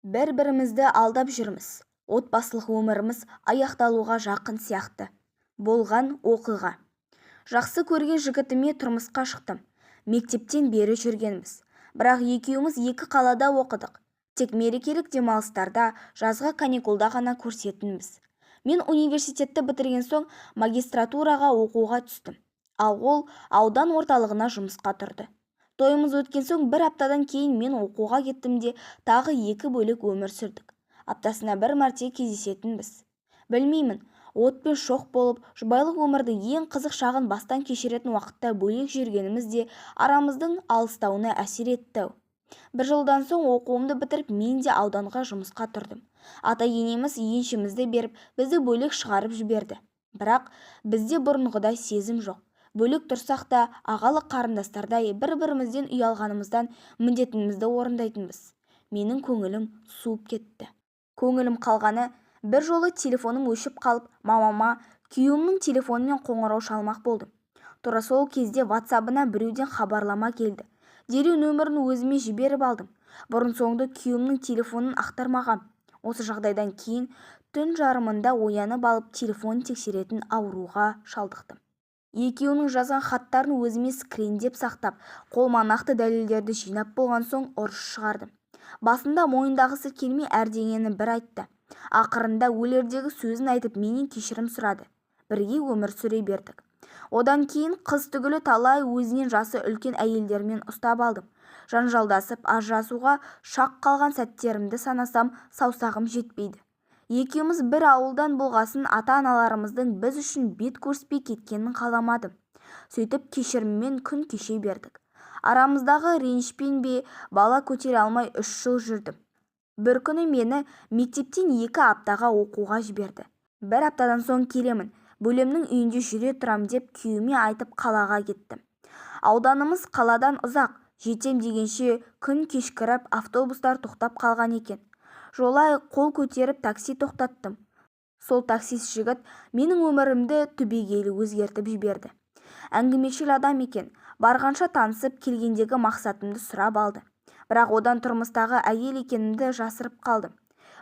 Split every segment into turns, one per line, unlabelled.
Бір-бірімізді алдап жүрміз. Отбасылық өміріміз аяқталуға жақын сияқты. Болған оқиға. Жақсы көрген жігітіме тұрмысқа шықтым. Мектептен бері жүргенбіз. Бірақ екеуміз екі қалада оқыдық. Тек мерекелік демалыстарда, жазғы каникулда ғана көрсетінбіз. Мен университетті бітірген соң магистратураға оқуға түстім. Ал ол аудан орталығына жұмысқа тұрды. Тойымыз өткен соң бір аптадан кейін мен оқуға кеттім де тағы екі бөлек өмір сүрдік. Аптасына бір мәрте кездесетінбіз. Білмеймін, от пен шоқ болып, жұбайлық өмірдің ең қызық шағын бастан кешіретін уақытта бөлек жүргеніміз де арамыздың алыстауына әсер етті. Бір жылдан соң оқуымды бітіріп мен де ауданға жұмысқа тұрдым. Ата-енеміз еншімізді беріп, бізді бөлек шығарып жіберді. Бірақ бізде бұрынғыдай сезім жоқ. Бөлек тұрсақ та ағалы қарындастардай бір-бірімізден ұялғанымыздан міндетімізді орындайтынбыз. Менің көңілім суып кетті. Көңілім қалғаны, бір жолы телефоным өшіп қалып, мамама күйеуімнің телефонымен қоңырау шалмақ болдым. Тура сол кезде WhatsApp-ына біреуден хабарлама келді. Дереу нөмірін өзіме жіберіп алдым. Бұрын-соңды күйеуімнің телефонын ақтармағам. Осы жағдайдан кейін түн жарымында оянып алып телефон тексеретін ауруға шалдықтым. Екеуінің жазған хаттарын өзіме скриндеп сақтап, қолыма нақты дәлелдерді жинап болған соң ұрыс шығардым. Басында мойындағысы келмей әрдеңені бір айтты. Ақырында өлердегі сөзін айтып менен кешірім сұрады. Бірге өмір сүре бердік. Одан кейін қыз түгілі талай өзінен жасы үлкен әйелдермен ұстап алдым. Жанжалдасып, ажырасуға шақ қалған сәттерімді санасам, саусағым жетпейді. Екеуміз бір ауылдан болғасын ата-аналарымыздың біз үшін бет көріспей кеткенін қаламадым. Сөйтіп кешіріммен күн кеше бердік. Арамыздағы ренішпен бе бала көтере алмай 3 жыл жүрдім. Бір күні мені мектептен 2 аптаға оқуға жіберді. Бір аптадан соң келемін, бөлемнің үйінде жүре тұрам деп күйеуіме айтып қалаға кеттім. Ауданымыз қаладан ұзақ, жетем дегенше күн кешкіріп автобустар тоқтап қалған екен. Жолай қол көтеріп такси тоқтаттым. Сол таксист жігіт менің өмірімді түбегейлі өзгертіп жіберді. Әңгімешіл адам екен, барғанша танысып келгендегі мақсатымды сұрап алды. Бірақ одан тұрмыстағы әйел екенімді жасырып қалдым.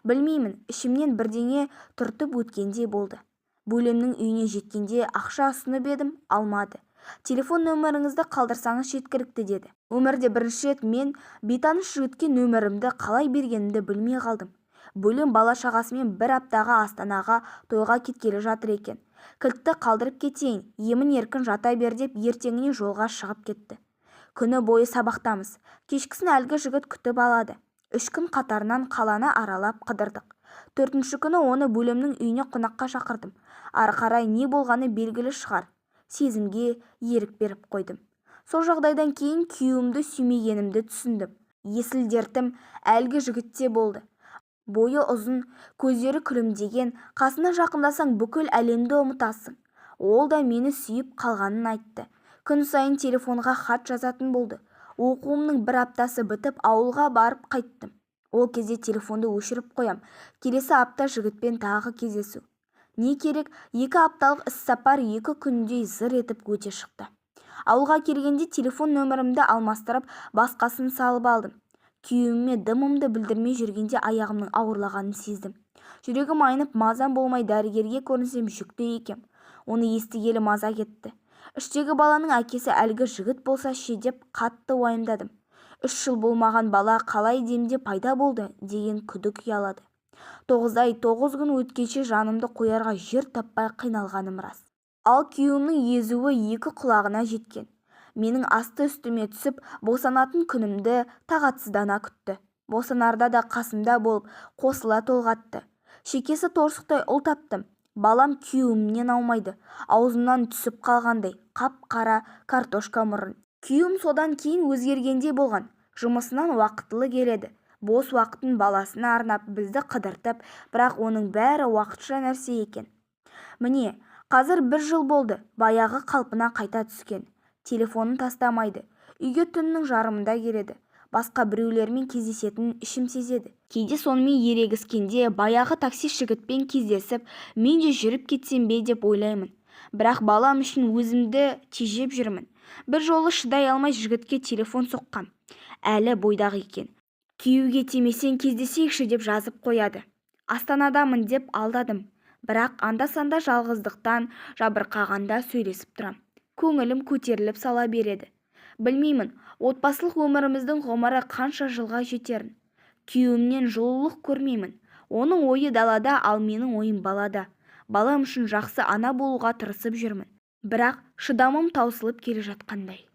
Білмеймін, ішімнен бірдеңе түртіп өткендей болды. Бөлемнің үйіне жеткенде ақша ұсынып едім, алмады. Телефон нөміріңізді қалдырсаңыз жеткілікті деді. Өмірде бірінші рет мен бейтаныс жігітке нөмірімді қалай бергенімді білмей қалдым. Бөлем бала-шағасымен бір аптаға Астанаға тойға кеткелі жатыр екен. Кілтті қалдырып кетейін, емін-еркін жата бер деп ертеңіне жолға шығып кетті. Күні бойы сабақтамыз. Кешкісін әлгі жігіт күтіп алады. 3 күн қатарынан қаланы аралап қыдырдық. 4-ші күні оны бөлемнің үйіне қонаққа шақырдым. Ары қарай не болғаны белгілі шығар. Сезімге ерік беріп қойдым. Сол жағдайдан кейін күйеуімді сүймегенімді түсіндім. Есіл дертім әлгі жігітте болды. Бойы ұзын, көздері күлімдеген, қасына жақындасаң бүкіл әлемді ұмытасың. Ол да мені сүйіп қалғанын айтты. Күн сайын телефонға хат жазатын болды. Оқуымның бір аптасы бітіп ауылға барып қайттым. Ол кезде телефонды өшіріп қоям. Келесі апта жігітпен тағы кездесу. Не керек, 2 апталық іссапар 2 күндей зыр етіп өте шықты. Ауылға келгенде телефон нөмірімді алмастырып, басқасын салып алдым. Күйеуіме дымымды білдірмей жүргенде аяғымның ауырлағанын сездім. Жүрегім айнып, мазам болмай дәрігерге көрінсем жүкті екем. Оны естігелі маза кетті. Іштегі баланың әкесі әлгі жігіт болса ше деп қатты уайымдадым. 3 жыл болмаған бала қалай демде пайда болды деген күдік ұялады. 9 ай 9 күн өткенше жанымды қоярға жер таппай қиналғаным рас. Ал күйеуімнің езуі 2 құлағына жеткен. Менің асты үстіме түсіп, босанатын күнімді тағатсыздана күтті. Босанарда да қасымда болып, қосыла толғатты. Шекесі торсықтай ұл таптым. Балам күйеуімнен аумайды. Аузымнан түсіп қалғандай, қап-қара картошка мұрын. Күйеуім содан кейін өзгергендей болған. Жұмысынан уақытылы келеді. Бос уақытын баласына арнап бізді қыдыртып, бірақ оның бәрі уақытша нәрсе екен. Міне, қазір 1 жыл болды, баяғы қалпына қайта түскен. Телефонын тастамайды. Үйге түннің жарымында келеді. Басқа біреулермен кездесетінін ішім сезеді. Кейде сонымен ерегіскенде баяғы таксист жігітпен кездесіп, мен де жүріп кетсем бе деп ойлаймын. Бірақ балам үшін өзімді тежеп жүрмін. Bir жолы шыдай алмай жігітке телефон соққам. Әлі бойдақ екен. күйеуге тимесең кездесейікші деп жазып қояды. Астанадамын деп алдадым, бірақ анда-санда жалғыздықтан жабырқағанда сөйлесіп тұрам. Көңілім көтеріліп сала береді. Білмеймін, отбасылық өміріміздің ғұмыры қанша жылға жетерін. Күйеуімнен жылулық көрмеймін. Оның ойы далада, ал менің ойым балада. Балам үшін жақсы ана болуға тырысып жүрмін. Бірақ шыдамым таусылып келе жатқандай.